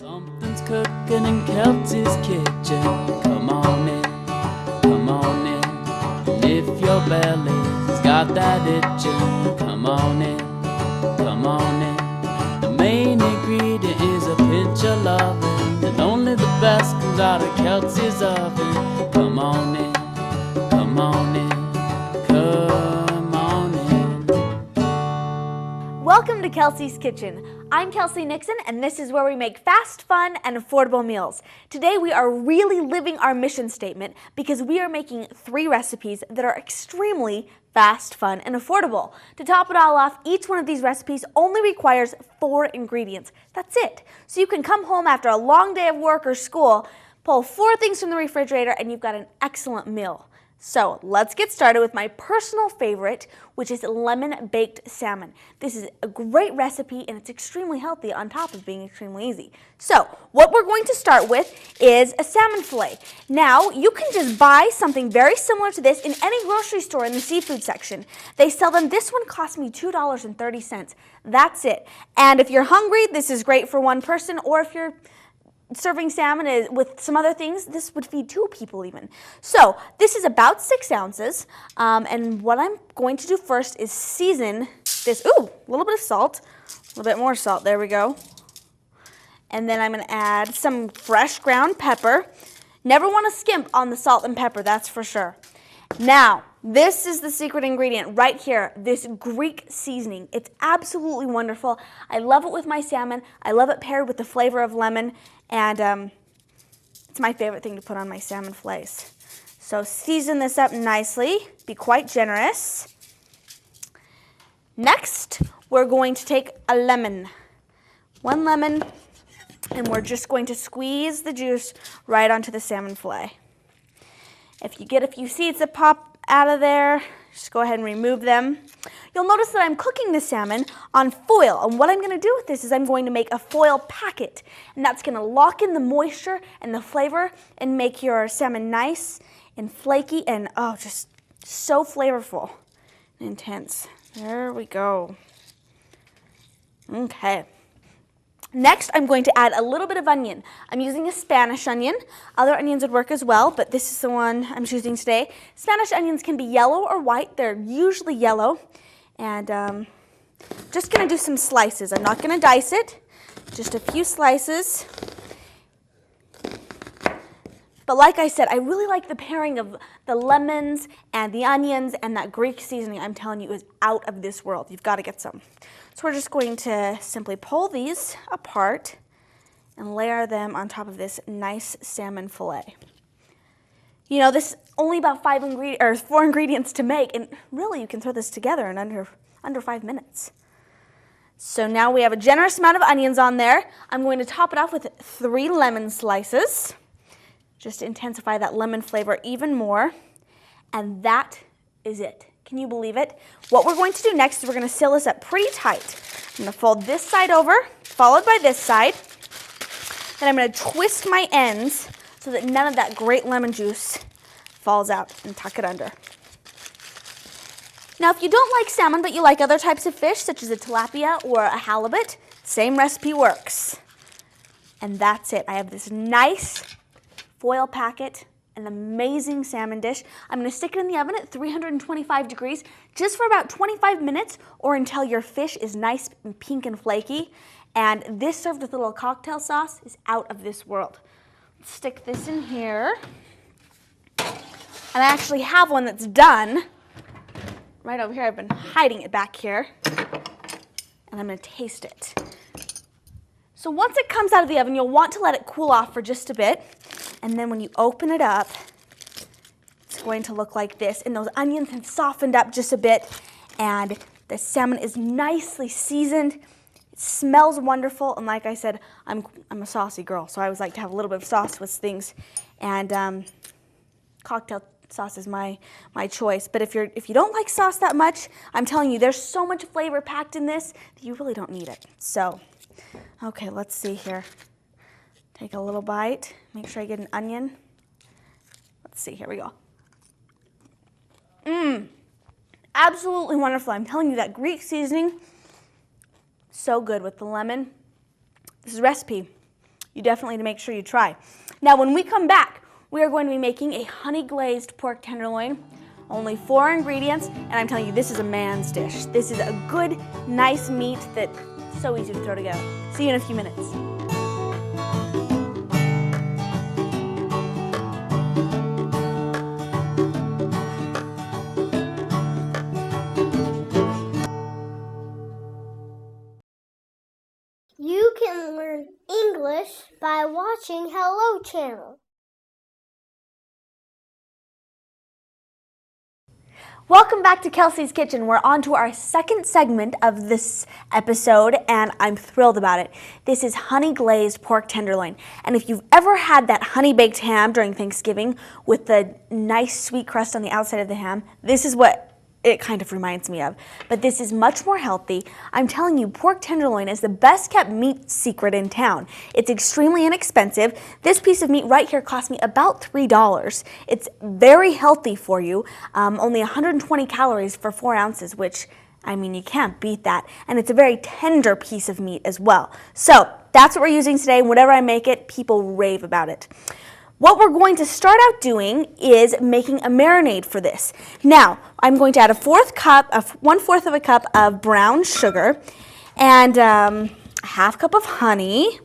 Something's cooking in Kelsey's kitchen. Come on in, come on in. And if your belly's got that itching, come on in, come on in. The main ingredient is a pinch of loving, and only the best comes out of Kelsey's oven. Come on in, come on in, come on in. Welcome to Kelsey's Kitchen. I'm Kelsey Nixon, and this is where we make fast, fun, and affordable meals. Today we are really living our mission statement because we are making 3 recipes that are extremely fast, fun, and affordable. To top it all off, each one of these recipes only requires 4 ingredients. That's it. So you can come home after a long day of work or school, pull 4 things from the refrigerator, and you've got an excellent meal. So let's get started with my personal favorite, which is lemon baked salmon. This is a great recipe and it's extremely healthy on top of being extremely easy. So what we're going to start with is a salmon fillet. Now you can just buy something very similar to this in any grocery store in the seafood section. They sell them. This one cost me $2.30. That's it. And if you're hungry, this is great for one person, or if you're serving salmon with some other things, this would feed 2 people even. So this is about 6 ounces, and what I'm going to do first is season this. Ooh, a little bit of salt, a little bit more salt, there we go. And then I'm going to add some fresh ground pepper. Never want to skimp on the salt and pepper, that's for sure. Now, this is the secret ingredient right here, this Greek seasoning. It's absolutely wonderful. I love it with my salmon. I love it paired with the flavor of lemon, and it's my favorite thing to put on my salmon fillets. So season this up nicely. Be quite generous. Next, we're going to take a lemon. 1 lemon, and we're just going to squeeze the juice right onto the salmon fillet. If you get a few seeds that pop out of there, just go ahead and remove them. You'll notice that I'm cooking the salmon on foil, and what I'm going to do with this is I'm going to make a foil packet, and that's going to lock in the moisture and the flavor and make your salmon nice and flaky and just so flavorful and intense. There we go. Okay. Next, I'm going to add a little bit of onion. I'm using a Spanish onion. Other onions would work as well, but this is the one I'm choosing today. Spanish onions can be yellow or white. They're usually yellow. And just going to do some slices. I'm not going to dice it, just a few slices. But like I said, I really like the pairing of the lemons and the onions, and that Greek seasoning, I'm telling you, is out of this world. You've got to get some. So we're just going to simply pull these apart and layer them on top of this nice salmon fillet. You know, this is only about 4 ingredients to make, and really you can throw this together in under 5 minutes. So now we have a generous amount of onions on there. I'm going to top it off with 3 lemon slices, just to intensify that lemon flavor even more. And that is it. Can you believe it? What we're going to do next is we're going to seal this up pretty tight. I'm going to fold this side over, followed by this side. Then I'm going to twist my ends so that none of that great lemon juice falls out, and tuck it under. Now, if you don't like salmon but you like other types of fish, such as a tilapia or a halibut, same recipe works. And that's it. I have this nice foil packet, an amazing salmon dish. I'm going to stick it in the oven at 325 degrees just for about 25 minutes, or until your fish is nice and pink and flaky. And this served with a little cocktail sauce is out of this world. Stick this in here. And I actually have one that's done right over here. I've been hiding it back here. And I'm going to taste it. So once it comes out of the oven, you'll want to let it cool off for just a bit. And then when you open it up, it's going to look like this. And those onions have softened up just a bit. And the salmon is nicely seasoned. It smells wonderful. And like I said, I'm a saucy girl, so I always like to have a little bit of sauce with things. And cocktail sauce is my choice. But if you don't like sauce that much, I'm telling you, there's so much flavor packed in this that you really don't need it. So, okay, let's see here. Take a little bite. Make sure I get an onion. Let's see, here we go. Absolutely wonderful. I'm telling you, that Greek seasoning, so good with the lemon. This is a recipe you definitely need to make sure you try. Now, when we come back, we are going to be making a honey glazed pork tenderloin. Only 4 ingredients, and I'm telling you, this is a man's dish. This is a good, nice meat that's so easy to throw together. See you in a few minutes. You can learn English by watching Hello Channel. Welcome back to Kelsey's Kitchen. We're on to our second segment of this episode, and I'm thrilled about it. This is honey glazed pork tenderloin. And if you've ever had that honey baked ham during Thanksgiving with the nice sweet crust on the outside of the ham, this is what it kind of reminds me of. But this is much more healthy. I'm telling you, pork tenderloin is the best kept meat secret in town. It's extremely inexpensive. This piece of meat right here cost me about $3. It's very healthy for you. Only 120 calories for 4 ounces, which, I mean, you can't beat that. And it's a very tender piece of meat as well. So that's what we're using today. Whenever I make it, people rave about it. What we're going to start out doing is making a marinade for this. Now, I'm going to add 1/4 of a cup of brown sugar and a half cup of honey.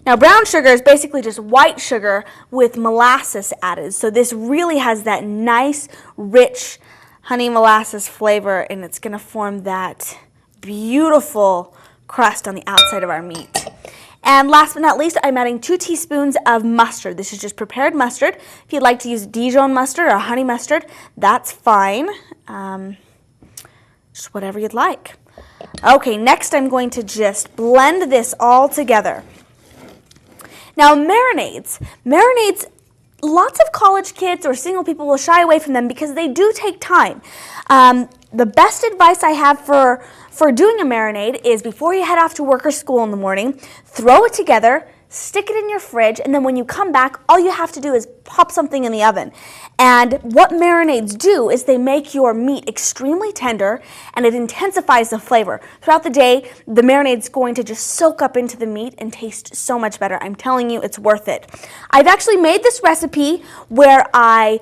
Now, brown sugar is basically just white sugar with molasses added. So this really has that nice, rich honey molasses flavor, and it's going to form that beautiful crust on the outside of our meat. And last but not least, I'm adding 2 teaspoons of mustard. This is just prepared mustard. If you'd like to use Dijon mustard or honey mustard, that's fine. Just whatever you'd like. Okay, next I'm going to just blend this all together. Now, marinades, lots of college kids or single people will shy away from them because they do take time. The best advice I have for doing a marinade is before you head off to work or school in the morning, throw it together, stick it in your fridge, and then when you come back, all you have to do is pop something in the oven. And what marinades do is they make your meat extremely tender, and it intensifies the flavor. Throughout the day, the marinade's going to just soak up into the meat and taste so much better. I'm telling you, it's worth it. I've actually made this recipe where I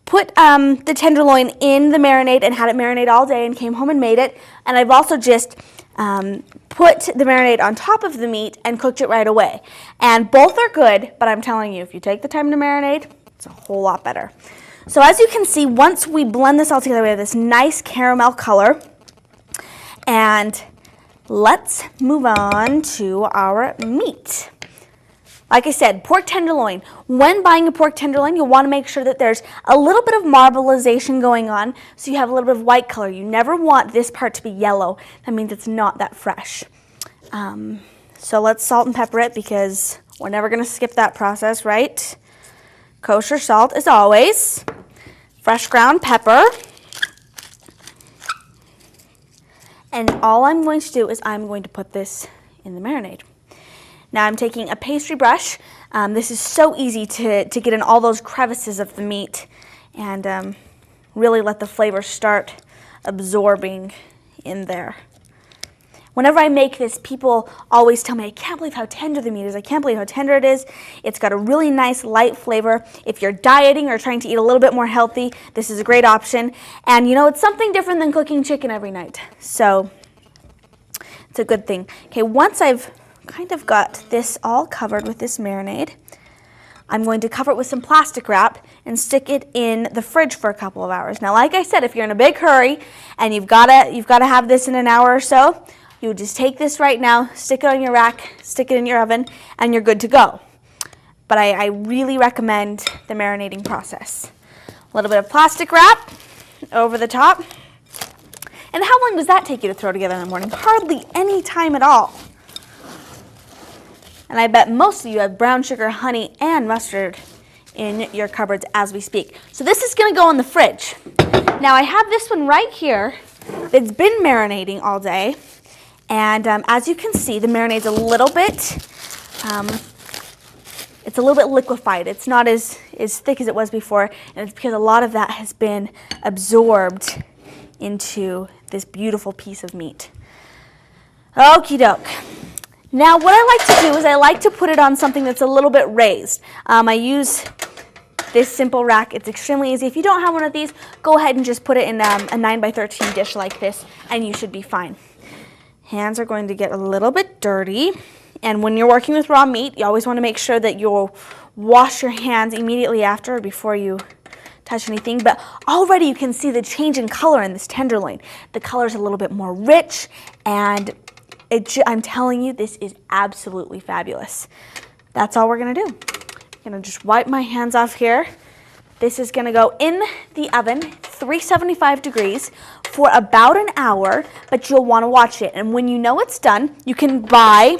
put the tenderloin in the marinade and had it marinate all day and came home and made it. And I've also just put the marinade on top of the meat and cooked it right away. And both are good, but I'm telling you, if you take the time to marinate, it's a whole lot better. So as you can see, once we blend this all together, we have this nice caramel color. And let's move on to our meat. Like I said, pork tenderloin. When buying a pork tenderloin, you'll want to make sure that there's a little bit of marbleization going on, so you have a little bit of white color. You never want this part to be yellow. That means it's not that fresh. So let's salt and pepper it because we're never going to skip that process, right? Kosher salt as always. Fresh ground pepper. And all I'm going to do is I'm going to put this in the marinade. Now I'm taking a pastry brush. This is so easy to get in all those crevices of the meat and really let the flavor start absorbing in there. Whenever I make this, people always tell me, I can't believe how tender the meat is. I can't believe how tender it is. It's got a really nice light flavor. If you're dieting or trying to eat a little bit more healthy, this is a great option. And you know, it's something different than cooking chicken every night. So it's a good thing. Okay, once I've kind of got this all covered with this marinade, I'm going to cover it with some plastic wrap and stick it in the fridge for a couple of hours. Now, like I said, if you're in a big hurry and you've got to have this in an hour or so, you would just take this right now, stick it on your rack, stick it in your oven, and you're good to go. But I really recommend the marinating process. A little bit of plastic wrap over the top. And how long does that take you to throw together in the morning? Hardly any time at all. And I bet most of you have brown sugar, honey, and mustard in your cupboards as we speak. So this is going to go in the fridge. Now I have this one right here that's been marinating all day. And as you can see, the marinade's a little bit, it's a little bit liquefied. It's not as thick as it was before, and it's because a lot of that has been absorbed into this beautiful piece of meat. Okie doke. Now what I like to do is I like to put it on something that's a little bit raised. I use this simple rack. It's extremely easy. If you don't have one of these, go ahead and just put it in a 9 by 13 dish like this and you should be fine. Hands are going to get a little bit dirty, and when you're working with raw meat, you always want to make sure that you'll wash your hands immediately after or before you touch anything. But already you can see the change in color in this tenderloin. The color is a little bit more rich, and I'm telling you, this is absolutely fabulous. That's all we're gonna do. I'm gonna just wipe my hands off here. This is gonna go in the oven, 375 degrees, for about an hour, but you'll wanna watch it. And when you know it's done, you can buy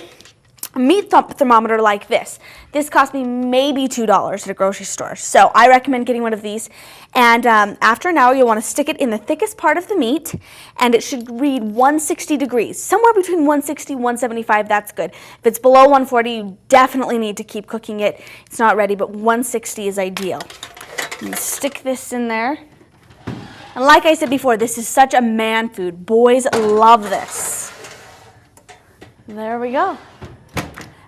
a meat thermometer like this. This cost me maybe $2 at a grocery store. So I recommend getting one of these. And after an hour, you'll want to stick it in the thickest part of the meat, and it should read 160 degrees. Somewhere between 160 and 175, that's good. If it's below 140, you definitely need to keep cooking it. It's not ready, but 160 is ideal. I'm going to stick this in there. And like I said before, this is such a man food. Boys love this. There we go.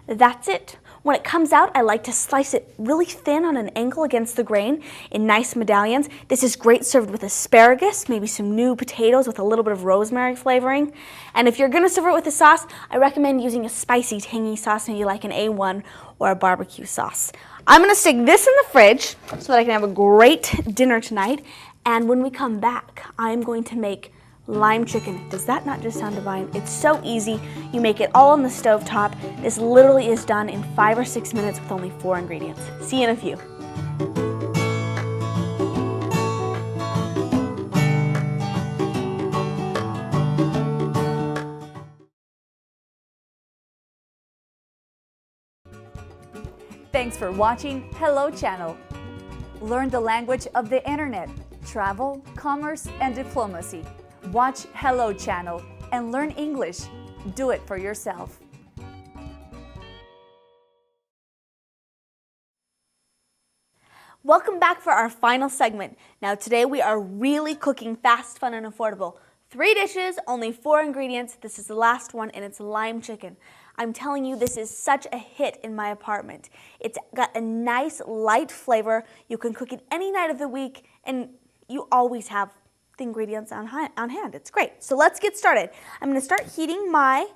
That's it. When it comes out, I like to slice it really thin on an angle against the grain in nice medallions. This is great served with asparagus, maybe some new potatoes with a little bit of rosemary flavoring. And if you're gonna serve it with a sauce, I recommend using a spicy, tangy sauce, maybe like an A1 or a barbecue sauce. I'm gonna stick this in the fridge so that I can have a great dinner tonight. And when we come back, I'm going to make lime chicken. Does that not just sound divine? It's so easy. You make it all on the stove top. This literally is done in 5 or 6 minutes with only 4 ingredients. See you in a few. Thanks for watching Hello Channel. Learn the language of the internet, travel, commerce, and diplomacy. Watch Hello Channel and learn English. Do it for yourself. Welcome back for our final segment. Now today we are really cooking fast, fun, and affordable. 3 dishes, only 4 ingredients. This is the last one, and it's lime chicken. I'm telling you, this is such a hit in my apartment. It's got a nice light flavor. You can cook it any night of the week, and you always have the ingredients on hand. It's great. So let's get started. I'm going to start heating my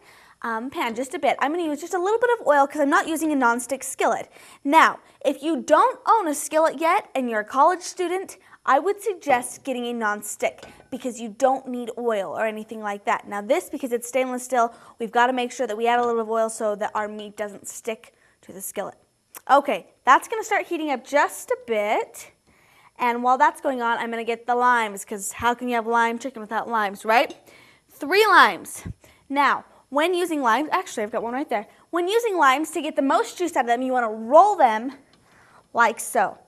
pan just a bit. I'm going to use just a little bit of oil because I'm not using a nonstick skillet. Now, if you don't own a skillet yet and you're a college student, I would suggest getting a nonstick because you don't need oil or anything like that. Now this, because it's stainless steel, we've got to make sure that we add a little bit of oil so that our meat doesn't stick to the skillet. Okay, that's going to start heating up just a bit. And while that's going on, I'm going to get the limes, because how can you have lime chicken without limes, right? 3 limes. Now, when using limes, actually I've got one right there. When using limes, to get the most juice out of them, you want to roll them like so.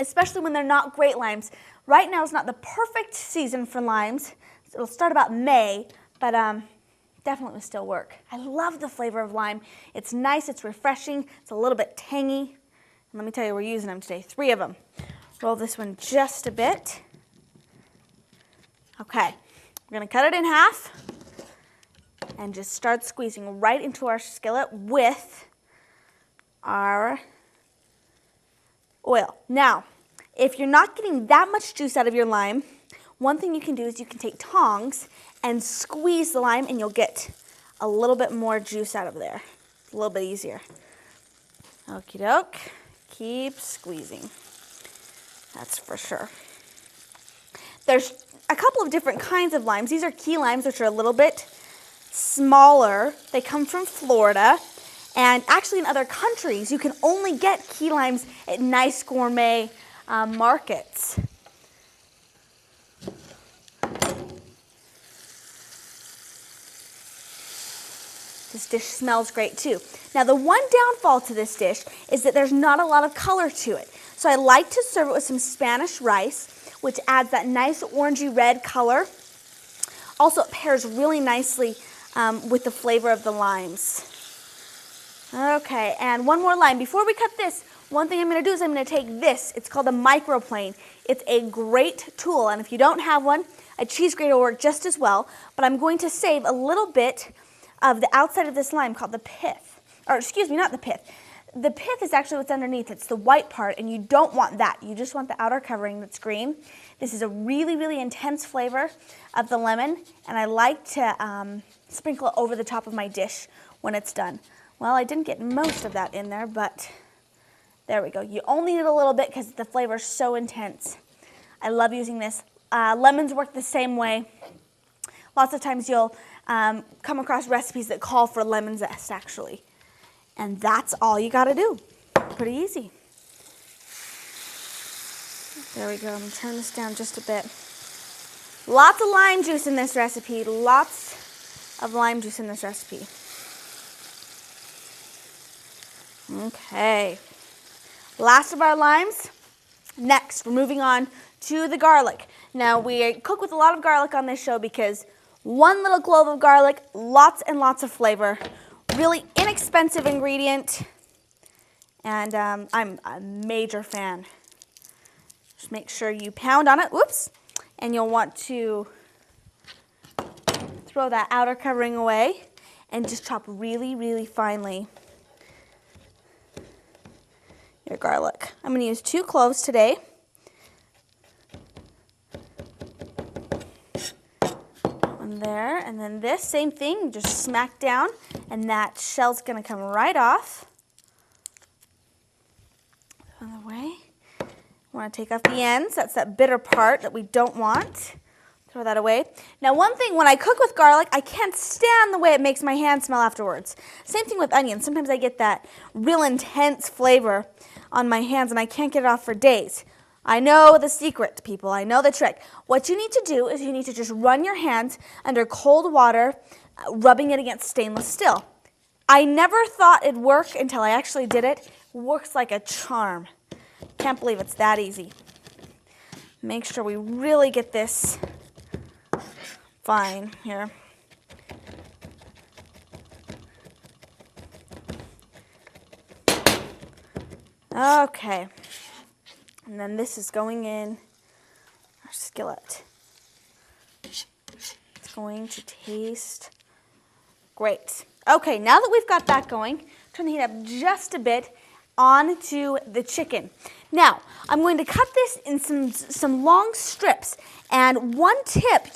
Especially when they're not great limes. Right now is not the perfect season for limes. It'll start about May, but definitely will still work. I love the flavor of lime. It's nice, it's refreshing, it's a little bit tangy. Let me tell you, we're using them today, 3 of them. Roll this one just a bit. Okay, we're gonna cut it in half and just start squeezing right into our skillet with our oil. Now, if you're not getting that much juice out of your lime, one thing you can do is you can take tongs and squeeze the lime and you'll get a little bit more juice out of there. A little bit easier. Okie doke. Keep squeezing. That's for sure. There's a couple of different kinds of limes. These are key limes, which are a little bit smaller. They come from Florida. And actually in other countries, you can only get key limes at nice gourmet markets. This dish smells great too. Now the one downfall to this dish is that there's not a lot of color to it. So I like to serve it with some Spanish rice, which adds that nice orangey red color. Also it pairs really nicely with the flavor of the limes. Okay, and one more lime. Before we cut this, one thing I'm going to do is I'm going to take this. It's called a microplane. It's a great tool, and if you don't have one, a cheese grater will work just as well. But I'm going to save a little bit of the outside of this lime called the pith. Or excuse me, not the pith. The pith is actually what's underneath. It's the white part, and you don't want that. You just want the outer covering that's green. This is a really, really intense flavor of the lemon, and I like to sprinkle it over the top of my dish when it's done. Well, I didn't get most of that in there, but there we go. You only need a little bit because the flavor is so intense. I love using this. Lemons work the same way. Lots of times you'll come across recipes that call for lemon zest, actually. And that's all you got to do. Pretty easy. There we go. I'm going to turn this down just a bit. Lots of lime juice in this recipe. Lots of lime juice in this recipe. Okay. Last of our limes. Next, we're moving on to the garlic. Now, we cook with a lot of garlic on this show because one little clove of garlic, lots and lots of flavor. Really inexpensive ingredient, and I'm a major fan. Just make sure you pound on it, whoops, and you'll want to throw that outer covering away and just chop really, really finely your garlic. I'm going to use 2 cloves today. One there, and then this, same thing, just smack down, and that shell's going to come right off. On the way. Want to take off the ends. That's that bitter part that we don't want. Throw that away. Now, one thing, when I cook with garlic, I can't stand the way it makes my hand smell afterwards. Same thing with onions. Sometimes I get that real intense flavor on my hands, and I can't get it off for days. I know the secret, people. I know the trick. What you need to do is you need to just run your hands under cold water, rubbing it against stainless steel. I never thought it'd work until I actually did it. It works like a charm. Can't believe it's that easy. Make sure we really get this fine here. Okay. And then this is going in our skillet. It's going to taste great. Okay, now that we've got that going, turn the heat up just a bit onto the chicken. Now, I'm going to cut this in some long strips, and one tip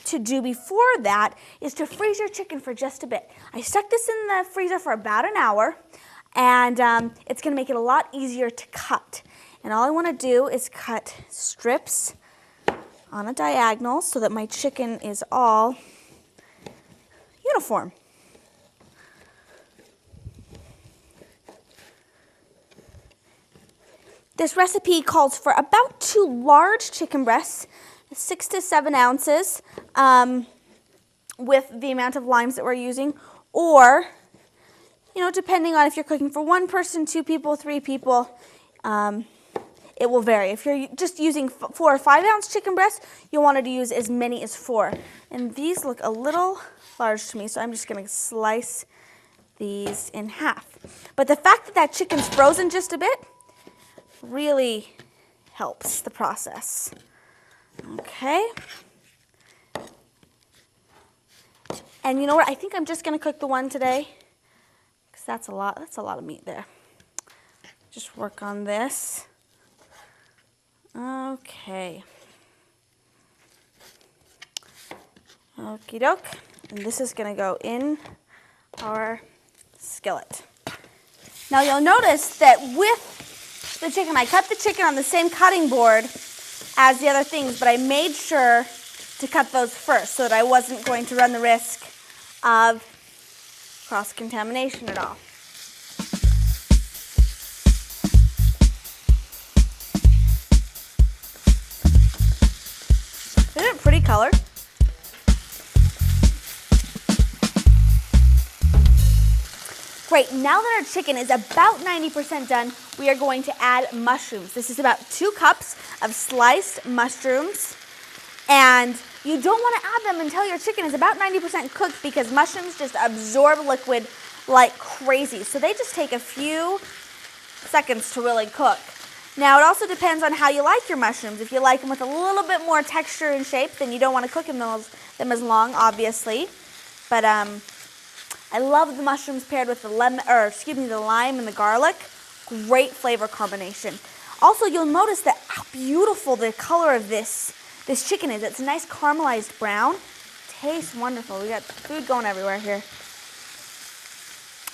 to do before that is to freeze your chicken for just a bit. I stuck this in the freezer for about an hour, and it's going to make it a lot easier to cut. And all I want to do is cut strips on a diagonal so that my chicken is all uniform. This recipe calls for about 2 large chicken breasts, 6 to 7 ounces, with the amount of limes that we're using, or, depending on if you're cooking for 1 person, 2 people, 3 people, it will vary. If you're just using 4 or 5 ounce chicken breasts, you'll want to use as many as 4. And these look a little large to me, so I'm just going to slice these in half. But the fact that that chicken's frozen just a bit really helps the process. Okay. And you know what? I think I'm just going to cook the one today because that's a lot of meat there. Just work on this. Okay. Okie doke. And this is going to go in our skillet. Now you'll notice that with the chicken, I cut the chicken on the same cutting board as the other things, but I made sure to cut those first so that I wasn't going to run the risk of cross-contamination at all. Isn't it pretty color? Great, now that our chicken is about 90% done, we are going to add mushrooms. This is about 2 cups of sliced mushrooms. And you don't want to add them until your chicken is about 90% cooked because mushrooms just absorb liquid like crazy. So they just take a few seconds to really cook. Now, it also depends on how you like your mushrooms. If you like them with a little bit more texture and shape, then you don't want to cook them as long, obviously. But I love the mushrooms paired with the lime and the garlic. Great flavor combination. Also, you'll notice that how beautiful the color of this chicken is. It's a nice caramelized brown. Tastes wonderful. We got food going everywhere here.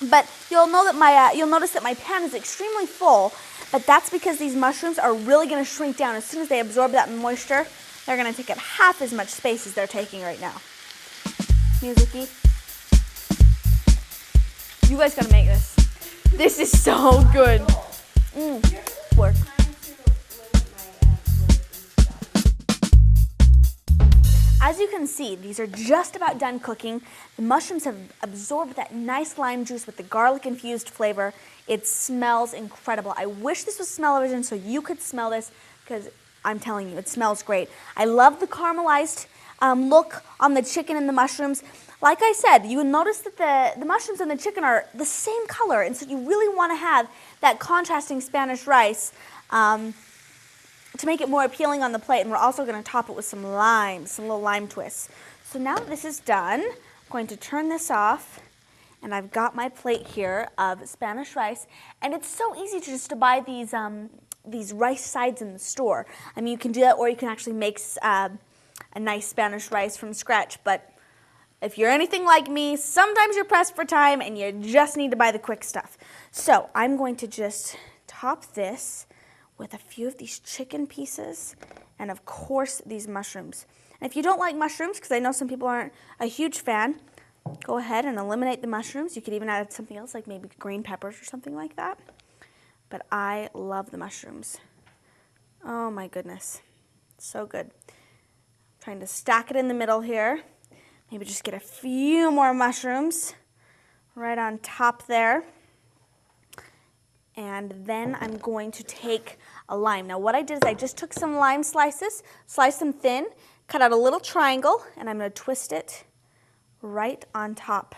But you'll notice that my pan is extremely full, but that's because these mushrooms are really going to shrink down. As soon as they absorb that moisture, they're going to take up half as much space as they're taking right now. Music-y. You guys got to make this. This is so good. Work. As you can see, these are just about done cooking. The mushrooms have absorbed that nice lime juice with the garlic-infused flavor. It smells incredible. I wish this was smell-o-vision so you could smell this, because I'm telling you, it smells great. I love the caramelized look on the chicken and the mushrooms. Like I said, you will notice that the mushrooms and the chicken are the same color, and so you really want to have that contrasting Spanish rice to make it more appealing on the plate, and we're also going to top it with some lime, some little lime twists. So now that this is done, I'm going to turn this off, and I've got my plate here of Spanish rice, and it's so easy to buy these rice sides in the store. I mean, you can do that, or you can actually make a nice Spanish rice from scratch, but if you're anything like me, sometimes you're pressed for time and you just need to buy the quick stuff. So I'm going to just top this with a few of these chicken pieces and of course these mushrooms. And if you don't like mushrooms, because I know some people aren't a huge fan, go ahead and eliminate the mushrooms. You could even add something else like maybe green peppers or something like that. But I love the mushrooms. Oh my goodness, so good. I'm trying to stack it in the middle here. Maybe just get a few more mushrooms right on top there. And then I'm going to take a lime. Now what I did is I just took some lime slices, sliced them thin, cut out a little triangle, and I'm going to twist it right on top.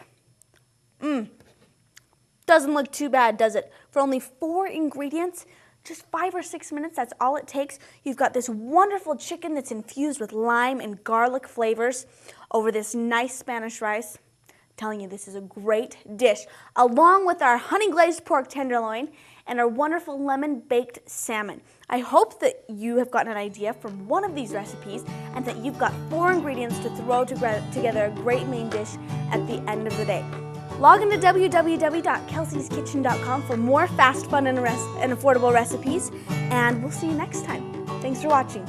Doesn't look too bad, does it? For only 4 ingredients, just 5 or 6 minutes, that's all it takes. You've got this wonderful chicken that's infused with lime and garlic flavors over this nice Spanish rice. I'm telling you, this is a great dish, along with our honey glazed pork tenderloin and our wonderful lemon baked salmon. I hope that you have gotten an idea from one of these recipes and that you've got 4 ingredients to throw together a great main dish at the end of the day. Log into www.kelseykitchen.com for more fast, fun, and affordable recipes, and we'll see you next time. Thanks for watching.